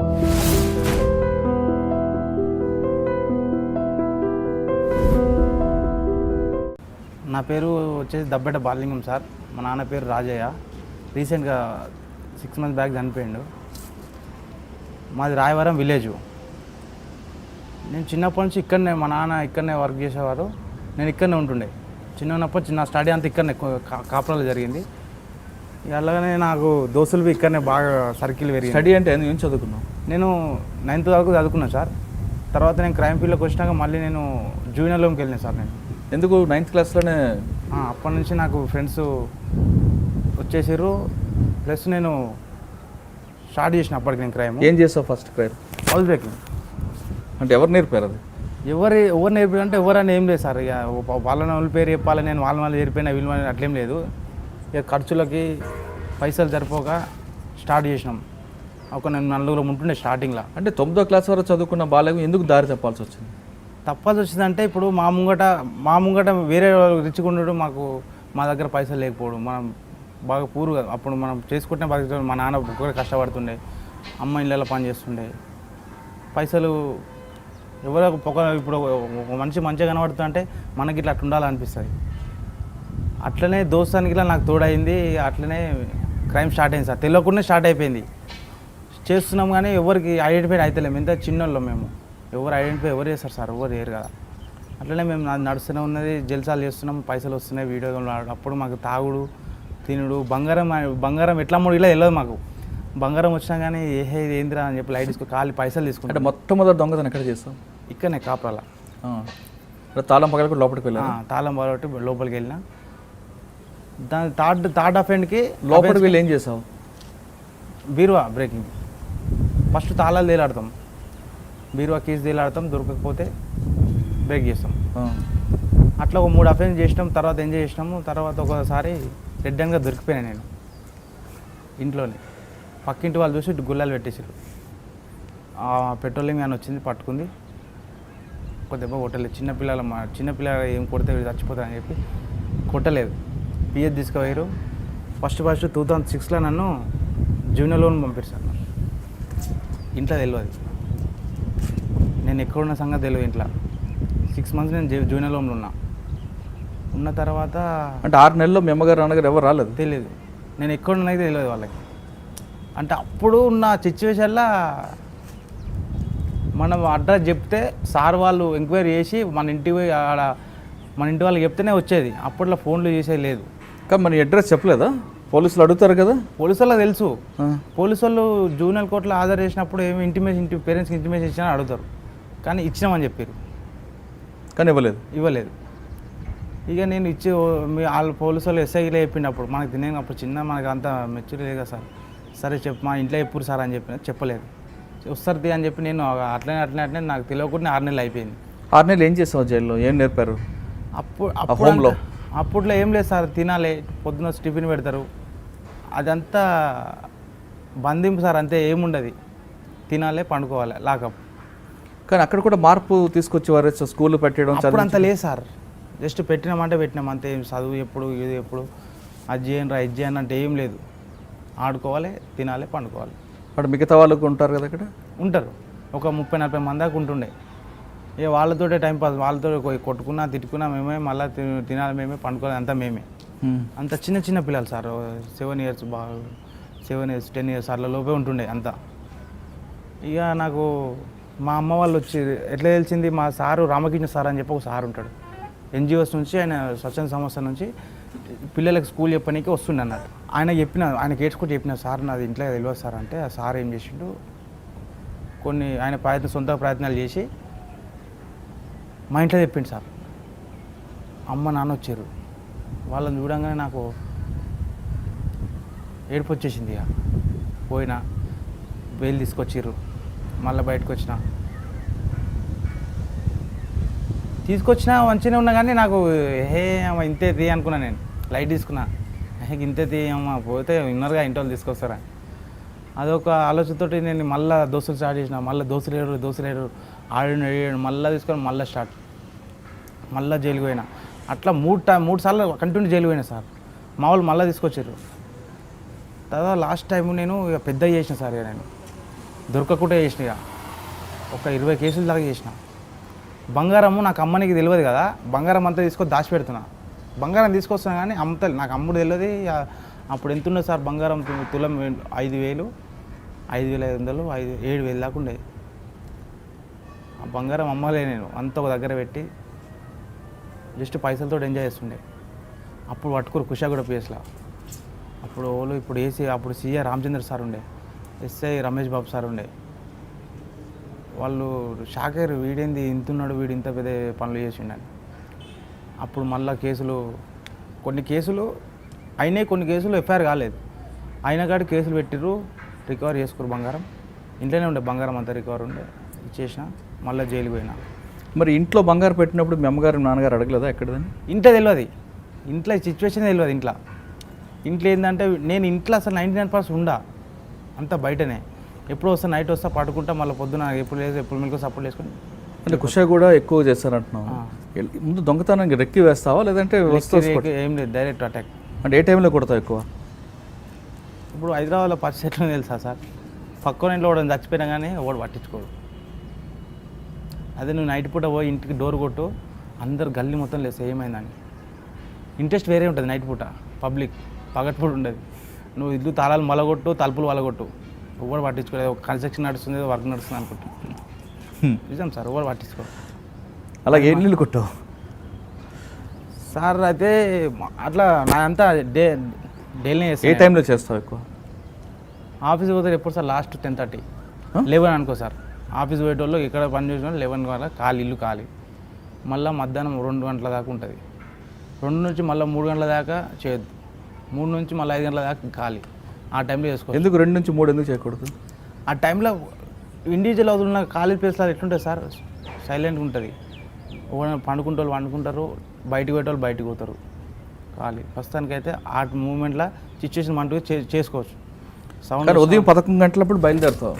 నా పేరు వచ్చేసి దబ్బెట బాలింగం సార్. మా నాన్న పేరు రాజయ్య. రీసెంట్గా 6 months బ్యాక్ చనిపోయిండు. మాది రాయవరం విలేజు. నేను చిన్నప్పటి నుంచి ఇక్కడనే, మా నాన్న ఇక్కడనే వర్క్ చేసేవారు, నేను ఇక్కడనే ఉంటుండే. చిన్నప్పటి నా స్టడీ అంతా ఇక్కడనే కాపురాలో జరిగింది. అలాగనే నాకు దోస్తులు ఇక్కడనే బాగా సర్కిల్ పెరిగింది. స్టడీ అంటే ఏం చదువుకున్నావు? నేను 9th వరకు చదువుకున్నాను సార్. తర్వాత నేను క్రైమ్ ఫీల్డ్లోకి వచ్చినాక మళ్ళీ నేను జూనియర్ లోకి వెళ్ళినాను సార్. నేను ఎందుకు 9th క్లాస్లోనే? అప్పటి నుంచి నాకు ఫ్రెండ్స్ వచ్చేసారు, ప్లస్ నేను స్టార్ట్ చేసిన అప్పటికి నేను క్రైమ్. ఏం చేస్తావు ఫస్ట్ క్రైమ్? House breaking. అంటే ఎవరు నేర్పారు అది? ఎవరు నేర్పారు అంటే ఎవరని ఏం లేదు సార్. ఇక వాళ్ళని వాళ్ళ పేరు చెప్పాలి, నేను వాళ్ళ చేరిపోయినా వీళ్ళు అట్లేం లేదు. ఇక ఖర్చులకి పైసలు సరిపోక స్టార్ట్ చేసినాం. ఒక నేను నలుగురు ఉంటుండే స్టార్టింగ్లో. అంటే 9వ క్లాస్ వరకు చదువుకున్న బాలకు ఎందుకు దారి తప్పాల్సి వచ్చింది? తప్పాల్సి వచ్చిందంటే ఇప్పుడు మా ముంగట వేరే రిచ్గా ఉండడం, మా దగ్గర పైసలు లేకపోవడం, మనం బాగా పూరుగా అప్పుడు మనం చేసుకుంటే బాగా. మా నాన్న కూడా కష్టపడుతుండే, అమ్మ ఇళ్ళలో పని చేస్తుండే. పైసలు ఎవరో ఇప్పుడు ఒక మనిషి మంచిగా కనబడుతుందంటే మనకి ఇట్లా అట్లా ఉండాలనిపిస్తుంది. అట్లనే దోస్తానికి ఇలా నాకు తోడైంది. అట్లనే క్రైమ్ స్టార్ట్ అయింది సార్. తెలియకుండా స్టార్ట్ అయిపోయింది. చేస్తున్నాం కానీ ఎవరికి ఐడెంటిఫై అవుతలేము. ఎంత చిన్నోళ్ళం మేము. ఎవరు ఐడెంటిఫై ఎవరు చేస్తారు సార్? ఎవరు చేయరు కదా. అట్లనే మేము నడుస్తూనే ఉన్నది, జల్సాలు చేస్తున్నాం, పైసలు వస్తున్నాయి, వీడియో గేమ్లు ఆడు. అప్పుడు మాకు తాగుడు, తినుడు, బంగారం ఎట్లా మూడు ఇలా వెళ్ళదు మాకు. బంగారం వచ్చినా కానీ ఇది ఏందిరా అని చెప్పి లైట్ తీసుకో ఖాళీ పైసలు తీసుకుంటాం. అంటే మొట్టమొదటి దొంగతనం ఎక్కడ చేస్తాం? ఇక్కడనే కాపురాల. తాళం పగల లోపలికి వెళ్ళా? తాళం పగలబట్టి లోపలికి వెళ్ళినా. దాని థర్డ్ అఫెండ్కి లోపలికి వెళ్ళి ఏం చేసావు? బీరువా బ్రేకింగ్. ఫస్ట్ తాళాలు తేలాడతాం, బీరువా కీస్ తేలాడతాం, దొరకకపోతే బ్రేక్ చేస్తాం. అట్లా ఒక 3 అఫెన్స్ చేసినాం. తర్వాత ఎంజాయ్ చేసినాము. తర్వాత ఒకసారి రెడ్ హ్యాండ్గా దొరికిపోయినా నేను ఇంట్లోనే. పక్కింటి వాళ్ళు చూసి గుల్లాలు పెట్టేసారు. పెట్రోలింగ్ అని వచ్చింది, పట్టుకుంది. ఒక దెబ్బ కొట్టలేదు. చిన్నపిల్లలు ఏం కొడితే చచ్చిపోతారని చెప్పి కొట్టలేదు. పిఎస్ తీసుకుపోయారు. ఫస్ట్ 2006లో నన్ను జూనియర్ లోన్ పంపిస్తాను. ఇంట్లో తెలియదు, నేను ఎక్కడున్న సంగతి తెలియదు. ఇంట్లో 6 months నేను జూనియర్ లోన్లో ఉన్న తర్వాత అంటే 6 నెలల్లో మీ అమ్మగారు నాన్నగారు ఎవరు రాలేదు? తెలియదు. నేను ఎక్కడున్నది తెలియదు వాళ్ళకి. అంటే అప్పుడు ఉన్న సిచ్యువేషన్లో మనం అడ్రస్ చెప్తే సార్ వాళ్ళు ఎంక్వైరీ చేసి మన ఇంటి వాళ్ళకి చెప్తేనే వచ్చేది. అప్పట్లో ఫోన్లు చేసేది లేదు. కానీ మన అడ్రస్ చెప్పలేదా? పోలీసులు అడుగుతారు కదా. పోలీసు వాళ్ళకి తెలుసు. పోలీసు వాళ్ళు జూనియర్ కోర్టులో హాజరు చేసినప్పుడు ఏమి పేరెంట్స్కి ఇంటిమేషన్ ఇచ్చినా అడుగుతారు. కానీ ఇచ్చినామని చెప్పారు, కానీ ఇవ్వలేదు. ఇక నేను వాళ్ళు పోలీసు వాళ్ళు ఎస్ఐలో చెప్పినప్పుడు మనకు తినేటప్పుడు మనకు అంత మెచ్యూర్ లేదు కదా సార్. సరే మా ఇంట్లో ఎప్పుడు సార్ అని చెప్పలేదు. వస్తారు అని చెప్పి నేను అట్లనే నాకు తెలియకుండా 6 నెలలు అయిపోయింది. 6 నెలలు ఏం చేస్తావు జైల్లో? ఏం నేర్పారు హోమ్లో? అప్పట్లో ఏం లేదు సార్. తినాలి, పొద్దున్న టిఫిన్ పెడతారు, అదంతా బంధింపు సార్. అంతే, ఏముండదు. తినాలి, పండుకోవాలి, లాకప్. కానీ అక్కడ కూడా మార్పు తీసుకొచ్చేవారు, స్కూల్ పెట్టడం. అప్పుడు అంత లేదు సార్. జస్ట్ పెట్టినామంటే పెట్టినాం అంతే. చదువు ఎప్పుడు ఇది ఎప్పుడు అది చేయండి ఇది చేయండి అంటే ఏం లేదు. ఆడుకోవాలి, తినాలి, పండుకోవాలి. అక్కడ మిగతా వాళ్ళకు ఉంటారు కదా, అక్కడ ఉంటారు. ఒక 30-40 మంది దాకా ఉంటుండే. ఇక వాళ్ళతోటే టైంపాస్. వాళ్ళతో కొట్టుకున్నా తిట్టుకున్నా మేమే, మళ్ళీ తినాలి మేమే, పండుకోవాలి అంతా మేమే. అంత చిన్న పిల్లలు సార్. 7 years 10 years అట్లా లోపే ఉంటుండే అంతా. ఇక నాకు మా అమ్మ వాళ్ళు వచ్చి ఎట్లా తెలిసింది, మా సారు రామకృష్ణ సార్ అని చెప్పి ఒక సార్ ఉంటాడు. NGOs నుంచి, ఆయన స్వచ్ఛంద సంస్థ నుంచి పిల్లలకు స్కూల్ చెప్పడానికి వస్తుండే అన్నట్టు. ఆయనకి ఏడ్చుకుంటూ చెప్పిన, సార్ నాది ఇంట్లో తెలియదు సార్ అంటే, ఆ సార్ ఏం చేసిండు, ఆయన సొంత ప్రయత్నాలు చేసి మా ఇంట్లో చెప్పిండు సార్. అమ్మ నాన్న వచ్చారు. వాళ్ళని చూడంగానే నాకు ఏడుపు వచ్చేసింది. ఇక పోయినా, బెయిల్ తీసుకొచ్చిర్రు. మళ్ళీ బయటకు తీసుకొచ్చినా మంచిగానే ఉన్నా కానీ నాకు అమ్మ ఇంతే తీ అనుకున్నా. నేను లైట్ తీసుకున్నా. ఇంతే తీయమ్మ, పోతే విన్నర్గా ఇంటి వాళ్ళు తీసుకొస్తారా, అదొక ఆలోచనతోటి నేను మళ్ళీ దోస్తులు స్టార్ట్ చేసిన. మళ్ళీ దోస్తులు లేరు ఆడాడు మళ్ళీ తీసుకొని మళ్ళీ స్టార్ట్, మళ్ళీ జైలుకి పోయినా. అట్లా 3 సార్లు కంటిన్యూ జైలు పోయినా సార్. మా వాళ్ళు మళ్ళీ తీసుకొచ్చారు. తర్వాత లాస్ట్ టైం నేను ఇక పెద్ద చేసిన సార్. ఇక నేను దొరకకుండా చేసిన ఇక ఒక 20 కేసుల దాకా చేసిన. బంగారము నాకు అమ్మనికి తెలియదు కదా, బంగారం అంతా తీసుకొని దాచిపెడుతున్నా. బంగారం తీసుకొస్తున్నా కానీ అమ్ముతా, నాకు అమ్ముడు తెలియదు. అప్పుడు ఎంత ఉండదు సార్ బంగారం తులం 5,000, 5,500, 7,000 దాకా ఉండేది. ఆ బంగారం అమ్మలే నేను, అంత ఒక దగ్గర పెట్టి జస్ట్ పైసలతో ఎంజాయ్ చేస్తుండే. అప్పుడు పట్టుకురు కుషాగూడ పిఎస్లో. అప్పుడు వాళ్ళు ఇప్పుడు ఏసీ, అప్పుడు సీఏ రామచంద్ర సార్ ఉండే, ఎస్ఐ రమేష్ బాబు సార్ ఉండే. వాళ్ళు షాక్ అయ్యారు, వీడేంది ఇంతున్నాడు, వీడు ఇంత పెద్ద పనులు చేసిండని. అప్పుడు మళ్ళీ కేసులు, కొన్ని కేసులు అయినాయి, కొన్ని కేసులు ఎఫ్ఐఆర్ కాలేదు. అయినా కాడి కేసులు పెట్టిర్రు, రికవర్ చేసుకోరు బంగారం. ఇంట్లోనే ఉండే బంగారం అంతా రికవర్ ఉండే, ఇచ్చేసిన. మళ్ళీ జైలుకి పోయినా. మరి ఇంట్లో బంగారు పెట్టినప్పుడు మీ అమ్మగారు నాన్నగారు అడగలేదా ఎక్కడదని? ఇంట్లో తెలియదు, ఇంట్లో సిచ్యువేషన్ తెలియదు. ఇంట్లో ఏంటంటే నేను ఇంట్లో అసలు 99% ఉండా, అంతా బయటనే. ఎప్పుడు వస్తా, నైట్ వస్తా, పడుకుంటా, మళ్ళీ పొద్దున ఎప్పుడు లేదు, ఎప్పుడు మిల్క్ సపోర్ట్ వేసుకొని. అంటే కుషా కూడా ఎక్కువ చేస్తారంటున్నావు. ముందు దొంగతనానికి రెక్కి వేస్తావా లేదంటే ఏం లేదు, డైరెక్ట్ అటాక్. అంటే ఏ టైంలో కొడతావు ఎక్కువ? ఇప్పుడు హైదరాబాద్లో పరిస్థితులు తెలుసా సార్, పక్కన ఇంట్లో కూడా చచ్చిపోయినా కానీ ఒకటి పట్టించుకోడు. అదే నువ్వు నైట్ పూట పోయి ఇంటికి డోర్ కొట్టు, అందరు గల్లీ మొత్తం లేస్తే ఏమైందని. ఇంట్రెస్ట్ వేరే ఉంటుంది నైట్ పూట, పబ్లిక్ పగటిపూట ఉండదు. నువ్వు ఇల్లు తాళాలు మలగొట్టు, తలుపులు వలగొట్టు, ఎవరు పట్టించుకోలేదు. ఒక కన్స్ట్రక్షన్ నడుస్తుంది, వర్క్ నడుస్తుంది అనుకుంటా. నిజం సార్, ఎవరు పట్టించుకోరు. అలాగే ఏ నీళ్ళు కొట్టావు సార్? అయితే అట్లా నా అంతా డైలీ ఏ టైంలో చేస్తావు ఎక్కువ? ఆఫీస్కి పోతే ఎప్పుడు సార్ లాస్ట్ 10:30, 11 అనుకో సార్. ఆఫీస్ పోయేటోళ్ళు ఇక్కడ పని చేసిన 11 వల్ల ఇల్లు ఖాళీ. మళ్ళీ మధ్యాహ్నం 2 గంటల దాకా ఉంటుంది. 2 నుంచి మళ్ళీ 3 గంటల దాకా చేయొద్దు. 3 నుంచి మళ్ళీ 5 గంటల దాకా ఖాళీ. ఆ టైంలో చేసుకోవచ్చు. ఎందుకు 2 నుంచి 3 ఎందుకు చేయకూడదు? ఆ టైంలో ఇండివిజువల్ అవుతున్న ఖాళీ ప్లేస్లో ఎట్లుంటుంది సార్, సైలెంట్గా ఉంటుంది. పండుకుంటే వాళ్ళు పండుకుంటారు, బయటకు పోయేటోళ్ళు బయటకు పోతారు. ఖాళీ ప్రస్తుతానికైతే ఆ మూమెంట్లో సిచ్యువేషన్ మనకు చేసుకోవచ్చు. సౌండ్ ఉదయం 11 గంటలప్పుడు బయలుదేరుతావు,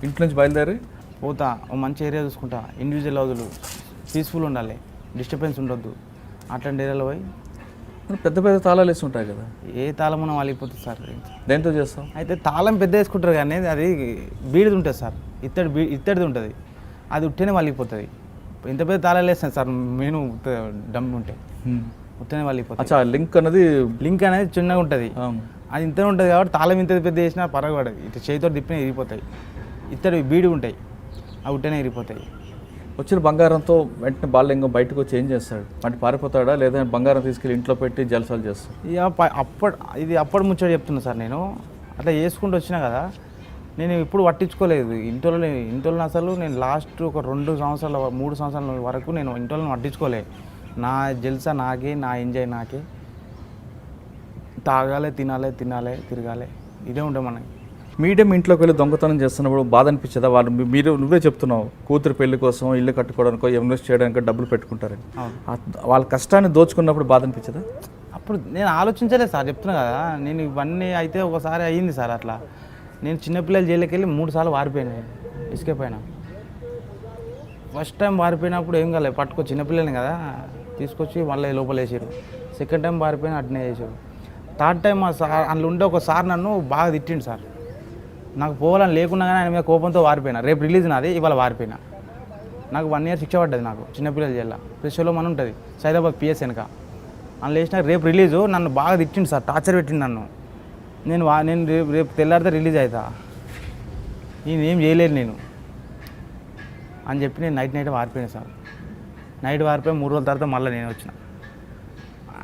ఇంటి నుంచి బయలుదేరి పోతా. ఓ మంచి ఏరియా చూసుకుంటా, ఇండివిజువల్ హౌజులు పీస్ఫుల్ ఉండాలి, డిస్టర్బెన్స్ ఉండొద్దు. అట్లాంటి ఏరియాలో పోయి పెద్ద పెద్ద తాళాలు వేసి ఉంటాయి కదా, ఏ తాళం ఉన్నా వాళ్ళిపోతుంది సార్. దేంతో చేస్తాం? అయితే తాళం పెద్ద వేసుకుంటారు కానీ అది బీడిది ఉంటుంది సార్, ఇత్తడిది ఉంటుంది, అది ఉట్టేనే వాళ్ళిపోతుంది. ఇంత పెద్ద తాళాలు వేస్తాను సార్, నేను డమ్ ఉంటే ఉట్టేనే వాళ్ళిపోతుంది. అచ్చా, లింక్ అనేది చిన్నగా ఉంటుంది, అది ఇంతనే ఉంటుంది కాబట్టి తాళం ఇంత పెద్ద వేసినా పరగబడదు. ఇట్లా చేతితో తిప్పినా ఇరిగిపోతాయి. ఇత్తడి బీడి ఉంటాయి, అవి ఉట్టేనే ఇరిగిపోతాయి. వచ్చిన బంగారంతో వెంటనే బాలలింగం బయటకు వచ్చి ఏం చేస్తాడు? అంటే పారిపోతాడా లేదా బంగారం తీసుకెళ్ళి ఇంట్లో పెట్టి జలసాలు చేస్తాడు? ఇక అప్పుడు ముచ్చట చెప్తున్నా సార్. నేను అట్లా చేసుకుంటూ వచ్చినా కదా, నేను ఇప్పుడు పట్టించుకోలేదు ఇంట్లో అసలు. నేను లాస్ట్ ఒక 2 సంవత్సరాల 3 సంవత్సరాల వరకు నేను ఇంట్లో పట్టించుకోలే. నా జల్సా నాకే, నా ఎంజాయ్ నాకే, తాగాలి, తినాలి, తిరగాలి, ఇదే ఉండే మనకి. మీడియం ఇంట్లోకి వెళ్ళి దొంగతనం చేస్తున్నప్పుడు బాధ అనిపించదా? నువ్వే చెప్తున్నావు, కూతురు పెళ్లి కోసం, ఇల్లు కట్టుకోవడానికో, ఇన్వెస్ట్ చేయడానికో డబ్బులు పెట్టుకుంటారని. వాళ్ళ కష్టాన్ని దోచుకున్నప్పుడు బాధ అనిపించదా? అప్పుడు నేను ఆలోచించలేదు సార్, చెప్తున్నా కదా. నేను ఇవన్నీ అయితే ఒకసారి అయ్యింది సార్ అట్లా. నేను చిన్నపిల్లలు జైలుకి వెళ్ళి 3 సార్లు వారిపోయినాయి, ఎస్కేప్ అయినా. ఫస్ట్ టైం వారిపోయినప్పుడు ఏం కాలేదు, పట్టుకో చిన్నపిల్లల్ని కదా తీసుకొచ్చి మళ్ళీ లోపల వేసారు. సెకండ్ టైం వారిపోయినా అట్నే చేసారు. థర్డ్ టైం మా సార్ అందులో ఉండే ఒక సార్ నన్ను బాగా తిట్టిండు సార్. నాకు పోవాలని లేకున్నా కానీ ఆయన మీద కోపంతో వారిపోయినా. రేపు రిలీజ్ నాది, ఇవాళ వారిపోయినా. నాకు 1 ఇయర్ శిక్ష పడ్డది నాకు చిన్నపిల్లల జైల్లో. ప్రెస్లో మన ఉంటుంది సైదాబాద్ పిఎస్ వెనక. అందులో వేసినాక రేపు రిలీజు. నన్ను బాగా తిట్టిండు సార్, టార్చర్ పెట్టిండు నన్ను. నేను రేపు తెల్లారితే రిలీజ్ అవుతా, నేను ఏం చేయలేదు నేను అని చెప్పి నేను నైట్ వారిపోయాను సార్. నైట్ వారిపోయి 3 రోజుల తర్వాత మళ్ళీ నేను వచ్చిన.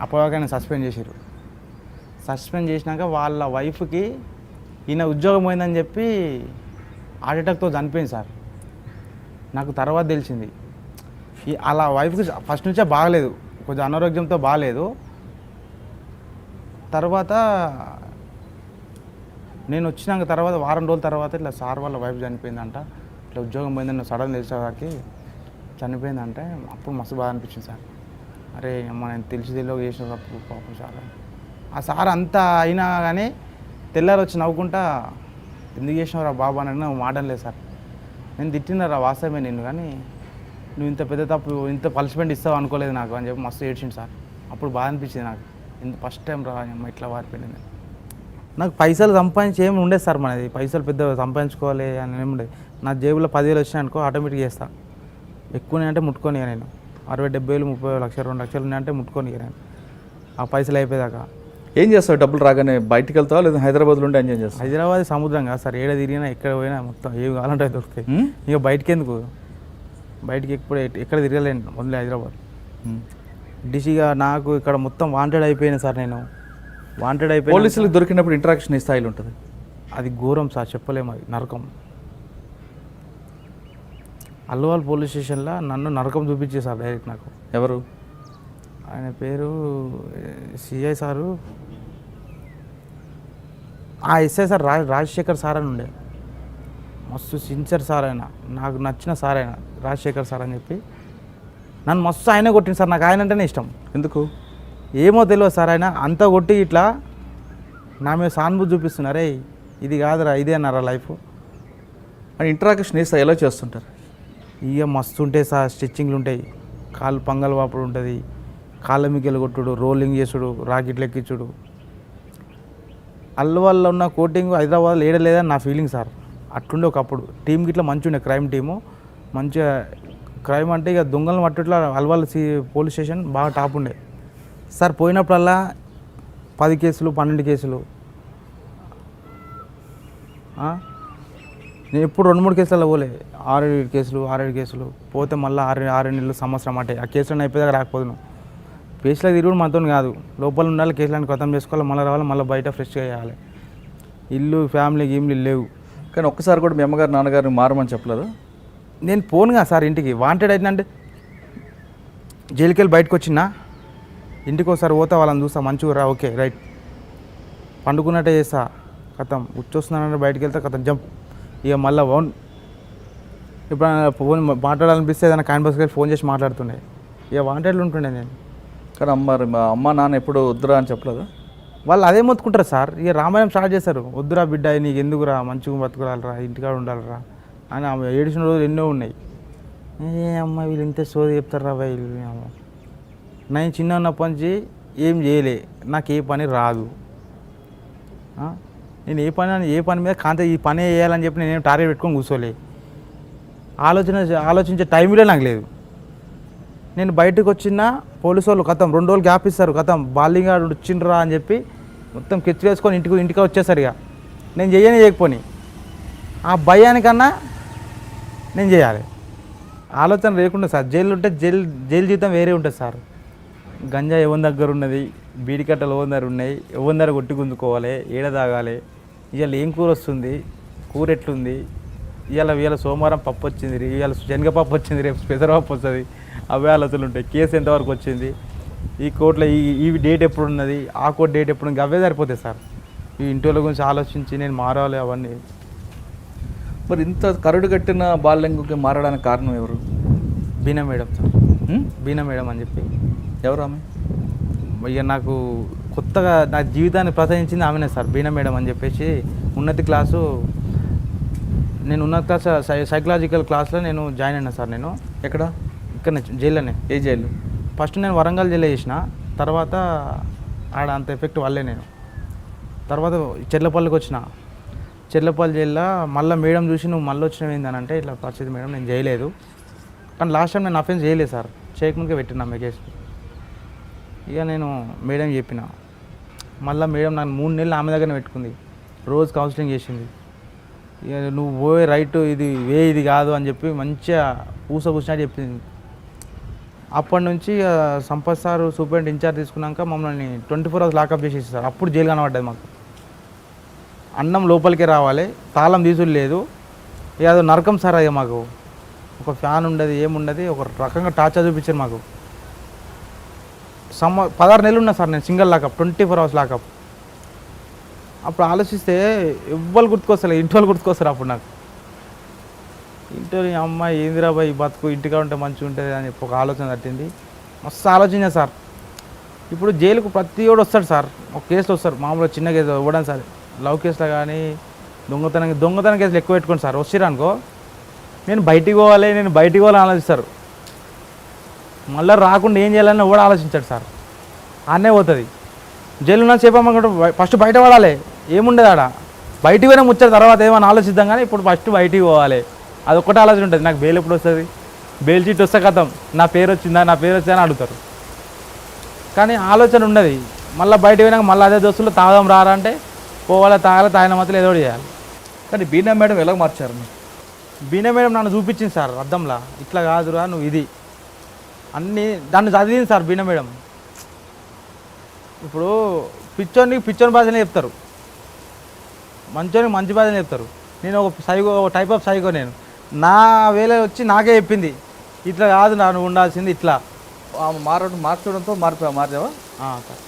అప్పటిదాకా సస్పెండ్ చేసారు. సస్పెండ్ చేసినాక వాళ్ళ వైఫ్కి ఈయన ఉద్యోగం పోయిందని చెప్పి హార్ట్ అటాక్తో చనిపోయింది సార్. నాకు తర్వాత తెలిసింది. అలా వైఫ్కి ఫస్ట్ నుంచే బాగలేదు, కొంచెం అనారోగ్యంతో బాగలేదు. తర్వాత నేను వచ్చినాక తర్వాత వారం రోజుల తర్వాత ఇట్లా సార్ వాళ్ళ వైఫ్ చనిపోయిందంట, ఇట్లా ఉద్యోగం పోయిందని సడన్ తెలిసేవారికి చనిపోయిందంటే అప్పుడు మస్తు బాధ అనిపించింది సార్. అరే అమ్మ, నేను తెలియక చేసిన తప్పు పాపం చాలా. ఆ సార్ అంతా అయినా కానీ తెల్లారి వచ్చి నవ్వుకుంటా, ఎందుకు చేసినవరా బాబా అని మాటలేదు సార్. నేను తిట్టినరా వాస్తవమే నిన్ను, కానీ నువ్వు ఇంత పెద్ద తప్పు, ఇంత పనిష్మెంట్ ఇస్తావు అనుకోలేదు నాకు అని చెప్పి మస్తు ఏడ్చింది సార్. అప్పుడు బాధ అనిపించింది నాకు, ఇంత ఫస్ట్ టైం రా ఇట్లా వారిపోయింది. నాకు పైసలు సంపాదించి ఏమి ఉండేది సార్ మనది, పైసలు పెద్ద సంపాదించుకోవాలి అని ఏమి ఉండేది. నా జేబులో 10,000 వచ్చినాయి అనుకో ఆటోమేటిక్ చేస్తా. ఎక్కువ అంటే ముట్టుకొని నేను 60,000, 70,000, 30,000, 1,00,000, 2,00,000 ఉన్నాయంటే ముట్టుకొని నేను ఆ పైసలు అయిపోయేదాకా. ఏం చేస్తావు డబ్బులు రాగానే? బయటికి వెళ్తావా లేదా హైదరాబాద్లో ఉండి ఎంజాయ్ చేస్తావు? హైదరాబాద్ సముద్రం కాదు సార్, ఏడ తిరిగినా ఎక్కడ పోయినా మొత్తం ఏవి కావాలంటే అవి దొరుకుతాయి. ఇక బయటికి ఎందుకు, బయటికి ఎక్కడ తిరగలేను, ఓన్లీ హైదరాబాద్. డిసిగా నాకు ఇక్కడ మొత్తం వాంటెడ్ అయిపోయాను సార్. నేను వాంటెడ్ అయిపోయి పోలీసులకు దొరికినప్పుడు ఇంటరాక్షన్ ఈ స్థాయిలో ఉంటుంది. అది ఘోరం సార్, చెప్పలేము, అది నరకం. అల్వాల్ పోలీస్ స్టేషన్లో నన్ను నరకం చూపించే సార్ డైరెక్ట్. నాకు ఎవరు? ఆయన పేరు సిఐ సారు, ఆ ఎస్ఐ సార్ రాజశేఖర్ సార్ అని ఉండే. మస్తు సిన్సియర్ సార్ ఆయన, నాకు నచ్చిన సార్ ఆయన రాజశేఖర్ సార్ అని చెప్పి. నన్ను మస్తు ఆయన కొట్టింది సార్. నాకు ఆయన అంటేనే ఇష్టం. ఎందుకు ఏమో తెలియదు సార్. ఆయన అంతా కొట్టి ఇట్లా నా మీద సానుభూతి చూపిస్తున్నారే, ఇది కాదురా, ఇదే అన్నారా లైఫ్ అని. ఇంటరాక్షన్ వేస్తా ఎలా చేస్తుంటారు? ఇక మస్తు ఉంటాయి సార్. స్టిచ్చింగ్లు ఉంటాయి, కాళ్ళు పంగల్ వాపుడు ఉంటుంది, కాళ్ళ మిగ్గలు కొట్టుడు, రోలింగ్ చేసుడు, రాకెట్లు ఎక్కించుడు. అల్వాల్లో ఉన్న కోటింగ్ హైదరాబాద్లో ఏడలేదని నా ఫీలింగ్ సార్. అట్లుండే ఒకప్పుడు టీంకి ఇట్లా మంచిగా ఉండే, క్రైమ్ టీము మంచిగా. క్రైమ్ అంటే ఇక దొంగలను మట్టుట్లా అల్వాల్ పోలీస్ స్టేషన్ బాగా టాప్ ఉండే సార్. పోయినప్పుడల్లా 10 కేసులు 12 కేసులు. నేను ఎప్పుడు 2-3 కేసులలో పోలే, 6-7 కేసులు 6-7 కేసులు పోతే మళ్ళీ 6 నెలలు సంవత్సరం అంటే ఆ కేసులను అయిపోయాక రాకపోదును. కేసులకు తిరుగుడు మనతో కాదు, లోపల ఉండాలి, కేసులను ఖతం చేసుకోవాలి, మళ్ళీ రావాలి, మళ్ళీ బయట ఫ్రెష్గా చేయాలి. ఇల్లు ఫ్యామిలీ గేమ్లు లేవు. కానీ ఒక్కసారి కూడా మీ అమ్మగారు నాన్నగారిని మారమని చెప్పలేదు? నేను పోనుగా సార్ ఇంటికి. వాంటెడ్ అయినంటే జైలుకి వెళ్ళి బయటకు వచ్చినా ఇంటికి ఒకసారి పోతా, వాళ్ళని చూస్తా, మంచిగా రా, ఓకే రైట్, పండుకున్నట్టే చేస్తా, కథం ఉచ్చొస్తున్నానంటే బయటకు వెళ్తా, కథం జంప్. ఇక మళ్ళీ ఇప్పుడు ఫోన్ మాట్లాడాలనిపిస్తే ఏదైనా క్యాన్వాస్కి వెళ్ళి ఫోన్ చేసి మాట్లాడుతుండే. ఇక వాంటెడ్లు ఉంటుండే నేను. కానీ అమ్మ నాన్న ఎప్పుడు వద్దురా అని చెప్పలేదు? వాళ్ళు అదే మొత్తుకుంటారు సార్. ఇక రామాయణం స్టార్ట్ చేస్తారు, వద్దురా బిడ్డ, నీకు ఎందుకురా, మంచిగా బతుకురాలరా, ఇంటికాడ ఉండాలరా అని. ఆమె ఏడిచిన రోజులు ఎన్నో ఉన్నాయి. ఏ అమ్మ వీళ్ళు ఇంత సోది చెప్తారా వీళ్ళు. నేను చిన్న ఉన్నప్పటి నుంచి ఏం చేయలే, నాకు ఏ పని రాదు. నేను ఏ పని మీద కాంత ఈ పని చేయాలని చెప్పి నేనేం టార్గెట్ పెట్టుకొని కూర్చోలే. ఆలోచించే టైంలో నాకు లేదు. నేను బయటకు వచ్చిన పోలీసు వాళ్ళు కథం 2 రోజులు గ్యాప్ ఇస్తారు, కథం బాలింగ్ ఆడు వచ్చిండ్రా అని చెప్పి మొత్తం కెచ్చి వేసుకొని ఇంటికి వచ్చేసరి. ఇక నేను చేయకపోని ఆ భయానికన్నా నేను చేయాలి. ఆలోచన లేకుండా సార్. జైలు ఉంటే జైలు జీవితం వేరే ఉంటుంది సార్. గంజా ఎవరి దగ్గర ఉన్నది, బీడికట్టలు ఎవరి దగ్గర ఉన్నాయి, ఎవరి దగ్గర కొట్టి గుంజుకోవాలి, ఏడ తాగాలి, ఇవాళ ఏం కూర వస్తుంది, కూర ఎట్లుంది, ఇవాళ సోమవారం పప్పు వచ్చింది, ఇవాళ శనగపప్పు వచ్చింది, రేపు పెసరపప్పు వస్తుంది, అవే ఆలోచనలు ఉంటాయి. కేసు ఎంతవరకు వచ్చింది, ఈ కోర్టులో ఈ డేట్ ఎప్పుడు ఉన్నది, ఆ కోర్టు డేట్ ఎప్పుడు ఉంది, అవే సరిపోతాయి సార్. ఈ ఇంటి గురించి ఆలోచించి నేను మారాలి అవన్నీ. మరి ఇంత కరుడు కట్టిన బాల్యంగుకి మారడానికి కారణం ఎవరు? బీనా మేడం సార్. బీనా మేడం అని చెప్పి. ఎవరు ఆమె? ఇక నాకు కొత్తగా నా జీవితాన్ని ప్రసరించింది ఆమెనే సార్, బీనా మేడం అని చెప్పేసి. ఉన్నత క్లాసు సైకలాజికల్ క్లాస్లో నేను జాయిన్ అయినా సార్. నేను ఎక్కడ? ఇక్కడ జైల్లోనే. ఏ జైలు? ఫస్ట్ నేను వరంగల్ జైల్లో చేసిన, తర్వాత ఆడ అంత ఎఫెక్ట్ వల్లే నేను తర్వాత చెర్లపల్లికి వచ్చిన. చెర్లపల్లి జైల్లో మళ్ళీ మేడం చూసి నువ్వు మళ్ళీ వచ్చినవి ఏంటంటే ఇట్లా పరిస్థితి మేడం, నేను చేయలేదు. కానీ లాస్ట్ టైం నేను అఫెన్స్ చేయలేదు సార్, చేయకముందుకే పెట్టినా మీ కేసు. ఇక నేను మేడం చెప్పిన, మళ్ళీ మేడం నాకు 3 నెలలు ఆమె దగ్గరనే పెట్టుకుంది, రోజు కౌన్సిలింగ్ చేసింది. ఇక నువ్వు పోయే రైట్ ఇది కాదు అని చెప్పి మంచిగా కూర్చున్నట్టు చెప్పింది. అప్పటి నుంచి సంపత్ సార్ సూపరింటెండెంట్ ఇన్ఛార్జ్ తీసుకున్నాక మమ్మల్ని 24 hours లాకప్ చేసేసి సార్. అప్పుడు జైలు కనబడ్డది మాకు. అన్నం లోపలికే రావాలి, తాళం తీసుడు లేదు. ఇక అది నరకం సార్. అది మాకు ఒక ఫ్యాన్ ఉండదు, ఏముండదు, ఒక రకంగా టార్చర్ చూపించారు మాకు. 16 నెలలు ఉన్నా సార్ నేను సింగిల్ లాకప్, 24 hours లాకప్. అప్పుడు ఆలోచిస్తే ఎవ్వరు గుర్తుకొస్తారు, ఇంటి వాళ్ళు గుర్తుకొస్తారు. అప్పుడు నాకు ఇంట్లో అమ్మాయి ఏందిరా బాయ్ బతుకు, ఇంటిగా ఉంటే మంచిగా ఉంటుంది అని చెప్పి ఒక ఆలోచన తట్టింది. మస్తు ఆలోచించా సార్. ఇప్పుడు జైలుకు ప్రతి ఒడు వస్తాడు సార్, ఒక కేసులో వస్తారు, మామూలుగా చిన్న కేసు ఇవ్వడానికి సార్. లవ్ కేసులో కానీ దొంగతనం కేసులు ఎక్కువ పెట్టుకోండి సార్. వచ్చారు అనుకో నేను బయటికి పోవాలని ఆలోచిస్తారు. మళ్ళీ రాకుండా ఏం చేయాలని కూడా ఆలోచించాడు సార్. ఆనే పోతుంది. జైలు ఉన్న సేపు అమ్మకుంటే ఫస్ట్ బయట పడాలి, ఏముండదు ఆడ. బయటికి పోయినా ముచ్చట తర్వాత ఏమైనా ఆలోచిద్దాం, కానీ ఇప్పుడు ఫస్ట్ బయటికి పోవాలి, అది ఒక్కటే ఆలోచన ఉంటుంది. నాకు బెయిల్ ఎప్పుడు వస్తుంది, బెయిల్ చీట్ వస్తే కథం, నా పేరు వచ్చిందా అని అడుగుతారు. కానీ ఆలోచన ఉండదు. మళ్ళీ బయట పోయినాక మళ్ళీ అదే దోస్తులు తాగదాం రారా అంటే పోవాలి, తాగిన మాత్రం ఏదో చేయాలి. కానీ బీనా మేడం ఎలా మార్చారు మీరు? బీనా మేడం నన్ను చూపించింది సార్ అద్దంలా, ఇట్లా కాదురా నువ్వు ఇది అన్నీ దాన్ని చదివింది సార్ బీనా మేడం. ఇప్పుడు పిచ్చోని భాషనే చెప్తారు, మంచోని మంచి భాషనే చెప్తారు. నేను ఒక టైప్ ఆఫ్ సైకో. నేను నా వేళ వచ్చి నాకే చెప్పింది, ఇట్లా కాదు నువ్వు ఉండాల్సింది ఇట్లా. మార్చడంతో మార్చావా? సార్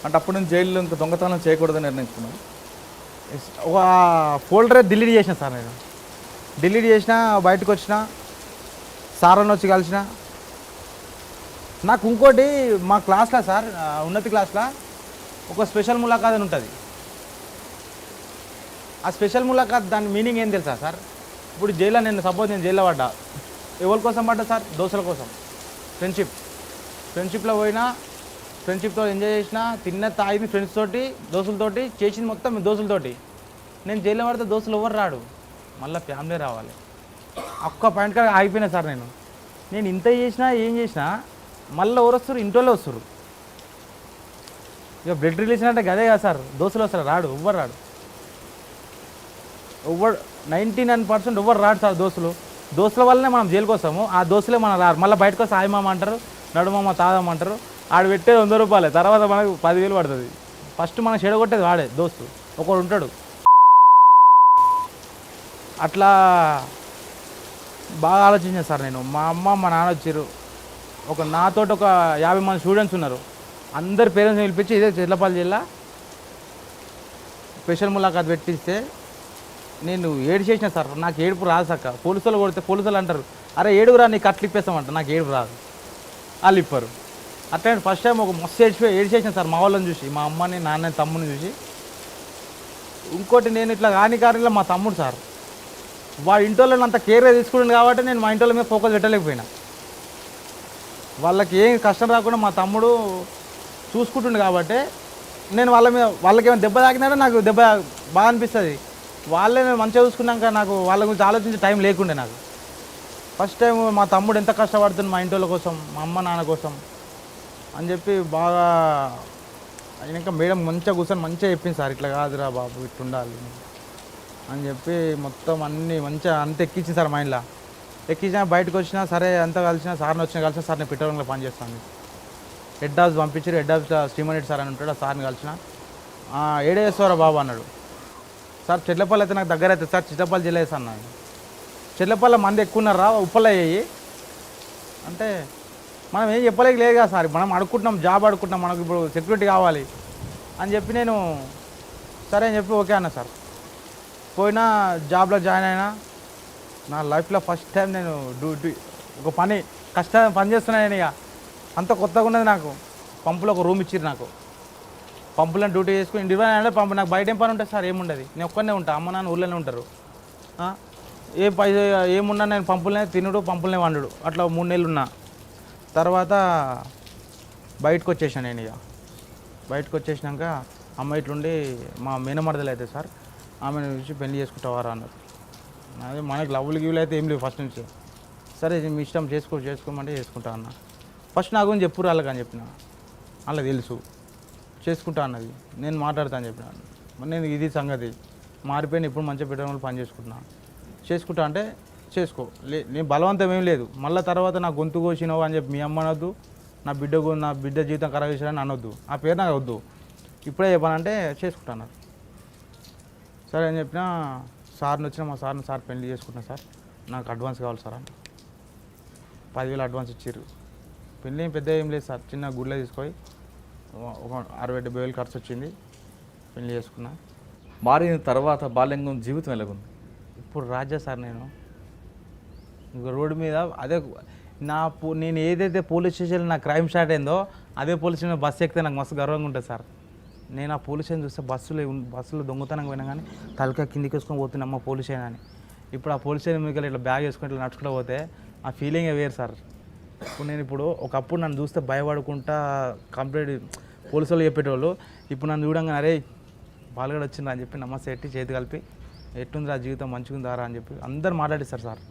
అంటే అప్పుడు నేను జైల్లో ఇంకా దొంగతనం చేయకూడదని నిర్ణయించుకున్నాను. ఒక ఫోల్డరే డిలీట్ చేసిన సార్. నేను డిలీట్ చేసిన, బయటకు వచ్చిన, సార్ని వచ్చి కలిసిన. నాకు ఇంకోటి మా క్లాస్లో సార్, ఉన్నతి క్లాస్లో ఒక స్పెషల్ ములాఖాత్ అని ఉంటుంది. ఆ స్పెషల్ ములాఖాత్ దాని మీనింగ్ ఏం తెలుసా సార్? ఇప్పుడు జైల్లో నేను జైల్లో పడ్డా, ఎవరి కోసం పడ్డా సార్? దోస్తుల కోసం. ఫ్రెండ్షిప్లో పోయినా, ఫ్రెండ్షిప్తో ఎంజాయ్ చేసిన, తాగింది ఫ్రెండ్స్ తోటి, దోస్తులతోటి, చేసింది మొత్తం దోస్తులతోటి. నేను జైల్లో పడితే దోస్తులు ఎవరు రాడు, మళ్ళీ ఫ్యామిలీ రావాలి. ఒక్క పాయింట్ కాడ ఆగిపోయినా సార్. నేను ఇంత చేసినా ఏం చేసినా మళ్ళీ ఎవరు వస్తారు? ఇంట్లో వస్తారు. ఇక బ్లడ్ రిలేషన్ అంటే గదే కదా సార్, దోస్తులు వస్తారు, రాడు ఎవ్వరు రాడు. 99% ఎవ్వరు రాడు సార్. దోస్తుల వల్లనే మనం జైలుకి వస్తాము, ఆ దోస్తులే మనం రారు. మళ్ళీ బయటకు వస్తే మామ అంటారు, నడుమమ్మ తాగమంటారు. ఆడు పెట్టేది 100 రూపాయలే, తర్వాత మనకు 10,000 పడుతుంది. ఫస్ట్ మనం చెడగొట్టేది వాడే దోస్తు, ఒకడు ఉంటాడు. అట్లా బాగా ఆలోచించాను సార్ నేను. మా అమ్మ మా నాన్న వచ్చారు, నాతోటి ఒక 50 మంది స్టూడెంట్స్ ఉన్నారు. అందరు పేరెంట్స్ని పిలిపించి ఇదే చెట్లపల్లి జిల్లా స్పెషల్ ములాఖాత్ పెట్టిస్తే నేను ఏడు చేసిన సార్. నాకు ఏడుపు రాదు సక్క. పోలీసులు కొడితే పోలీసులు అంటారు, అరే ఏడుగురా నీకు అట్లు ఇప్పేస్తామంట. నాకు ఏడుపు రాదు, వాళ్ళు ఇప్పారు. అట్లా ఫస్ట్ టైం ఒక మస్తు ఏడు చేసిన సార్ మా వాళ్ళని చూసి, మా అమ్మని నాన్నని తమ్ముని చూసి. ఇంకోటి నేను ఇట్లా కానిలో మా తమ్ముడు సార్, వాడి ఇంట్లో అంత కేర్గా తీసుకుంటుంది కాబట్టి నేను మా ఇంట్లో మీద ఫోకస్ పెట్టలేకపోయినా. వాళ్ళకి ఏం కష్టం రాకుండా మా తమ్ముడు చూసుకుంటుండే కాబట్టి నేను వాళ్ళకి ఏమైనా దెబ్బ తాకినా నాకు దెబ్బ బాగా అనిపిస్తుంది. వాళ్ళే నేను మంచిగా చూసుకున్నాక నాకు వాళ్ళ గురించి ఆలోచించే టైం లేకుండే నాకు. ఫస్ట్ టైం మా తమ్ముడు ఎంత కష్టపడుతుంది మా ఇంటి కోసం, మా అమ్మ నాన్న కోసం అని చెప్పి బాగా అయినాక మేడం మంచిగా కూర్చొని మంచిగా చెప్పింది సార్, ఇట్లా కాదురా బాబు ఇట్లా ఉండాలి అని చెప్పి మొత్తం అన్నీ మంచిగా అంత ఎక్కించింది సార్ మైండ్లో. ఎక్కించినా బయటకు వచ్చినా సరే అంతా కలిసిన సార్ని కలిసిన సార్ నేను పెట్రోలింగ్లో పనిచేస్తాను. హెడ్ ఆఫీస్ పంపించారు. హెడ్ ఆఫీస్లో శ్రీమణి సార్ అని ఉంటాడు, ఆ సార్ని కలిసిన. ఏడేశ్వర బాబు అన్నాడు. సార్ చెట్లపల్లి అయితే నాకు దగ్గర అవుతుంది సార్, చిట్టపల్లి జిల్లా వేసి అన్నాడు. చెట్లపల్లి మంది ఎక్కువ ఉన్నారా, ఉప్పలు అయ్యాయి అంటే మనం ఏం చెప్పలేక లేదు కదా సార్. మనం అడుక్కుంటున్నాం, జాబ్ అడుక్కుంటున్నాం, మనకు ఇప్పుడు సెక్యూరిటీ కావాలి అని చెప్పి నేను సరే అని చెప్పి ఓకే అన్నా సార్. పోయినా జాబ్లో జాయిన్ అయినా. నా లైఫ్లో ఫస్ట్ టైం నేను ఒక పని చేస్తున్నాను. నేను ఇక అంత కొత్తగా ఉన్నది నాకు. పంపులో ఒక రూమ్ ఇచ్చిర్రు నాకు. పంపులో డ్యూటీ చేసుకుని ఇంటి అంటే పంపు నాకు బయట ఏం పని ఉంటుంది సార్, ఏముండదు. నేను ఒక్కనే ఉంటాను, అమ్మ నాన్న ఊళ్ళోనే ఉంటారు. ఏమున్నా నేను పంపులనే తినుడు, పంపులనే వండుడు. అట్లా 3 నెలలు ఉన్నా. తర్వాత బయటకు వచ్చేసాను నేను. ఇక బయటకు వచ్చేసినాక అమ్మ ఇట్లుండి మా మేనమరదలు అయితే సార్, ఆమెను చూసి పెళ్లి చేసుకుంటావారా అన్నారు. అదే మనకి లవ్లు గివ్లు అయితే ఏం లేవు ఫస్ట్ నుంచి. సరే మీ ఇష్టం చేసుకోమంటే చేసుకుంటా అన్న. ఫస్ట్ నా గురించి చెప్పురు వాళ్ళకని చెప్పిన. వాళ్ళకి తెలుసు చేసుకుంటా అన్నది. నేను మాట్లాడతాను చెప్పిన. నేను ఇది సంగతి మారిపోయిన ఇప్పుడు మంచిగా పెట్టడం పని చేసుకుంటా అంటే చేసుకో. నేను బలవంతం ఏం లేదు. మళ్ళీ తర్వాత నా గొంతు కోసినావు అని చెప్పి మీ అమ్మ అనొద్దు, నా బిడ్డ జీవితం ఖరాబ్ చేసాడని అనొద్దు, ఆ పేరు నాకు వద్దు. ఇప్పుడే చెప్పానంటే చేసుకుంటా అన్నారు. సరే అని చెప్పిన. సార్ని వచ్చిన మా సార్ పెళ్లి చేసుకుంటున్నా సార్, నాకు అడ్వాన్స్ కావాలి సార్ అంటే 10,000 అడ్వాన్స్ ఇచ్చారు. పెళ్ళి ఏం పెద్ద ఏం లేదు సార్, చిన్న గుడిలో తీసుకొని ఒక 60,000-70,000 ఖర్చు వచ్చింది. పెళ్లి చేసుకున్నా. మారిన తర్వాత బాల్యంగం జీవితం ఎలాగుంది? ఇప్పుడు రాజా సార్ నేను ఇంక రోడ్డు మీద అదే నేను ఏదైతే పోలీస్ స్టేషన్లో నా క్రైమ్ స్టార్ట్ అయిందో అదే పోలీస్ స్టేషన్ బస్సు ఎక్కితే నాకు మస్తు గర్వంగా ఉంటుంది సార్. నేను ఆ పోలీస్ స్టేషన్ చూస్తే బస్సులో దొంగతనంగా పోయినా కానీ తలక కిందికి వేసుకొని పోతున్నామ్మ పోలీస్ స్టేషన్ అని. ఇప్పుడు ఆ పోలీస్ స్టేషన్ మీకు ఇట్లా బ్యాగ్ వేసుకొని ఇట్లా నడుచుకుంటూ పోతే ఆ ఫీలింగే వేరు సార్. ఇప్పుడు ఒకప్పుడు నన్ను చూస్తే భయపడుకుంటా కంప్లీట్ పోలీసు వాళ్ళు చెప్పేటోళ్ళు. ఇప్పుడు నన్ను చూడంగానే అరే బాలుగడ వచ్చిందా అని చెప్పి నమస్తే ఎట్టి చేతి కలిపి ఎట్టుందిరా జీవితం మంచిగా ఉందారా అని చెప్పి అందరు మాట్లాడిస్తారు సార్.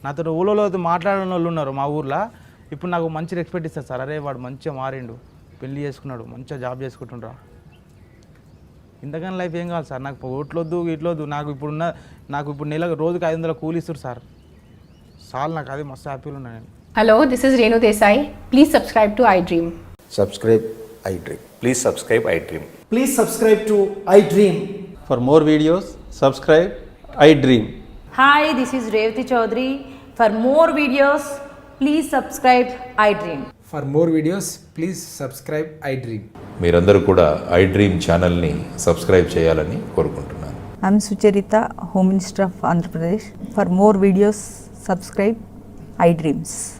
నాతో ఊళ్ళో మాట్లాడిన వాళ్ళు ఉన్నారు మా ఊర్లో. ఇప్పుడు నాకు మంచి రెస్పెక్ట్ ఇస్తారు సార్. అరే వాడు మంచిగా మారిండు, పెళ్లి చేసుకున్నాడు, మంచిగా జాబ్ చేసుకుంటుండ్రా. ఇంతకన్నా లైఫ్ ఏం కావాలి సార్? నాకు ఓట్లొద్దు ఇట్లొద్దు. నాకు ఇప్పుడు నెలకు రోజుకి 500 కూలి ఇస్తారు సార్. సార్ నాకు అది మస్తు హ్యాపీగా ఉన్నాను నేను. Hello, this is Renu Desai. Please subscribe to iDream. Subscribe iDream. Please subscribe iDream. Please subscribe to iDream. For more videos, subscribe iDream. Hi, this is Revati Chaudhary. For more videos, please subscribe iDream. For more videos, please subscribe iDream. మీరందరూ కూడా iDream ఛానల్ని subscribe చేయాలని కోరుకుంటున్నాను. I'm Sucharita, Home Minister of Andhra Pradesh. For more videos, subscribe iDreams.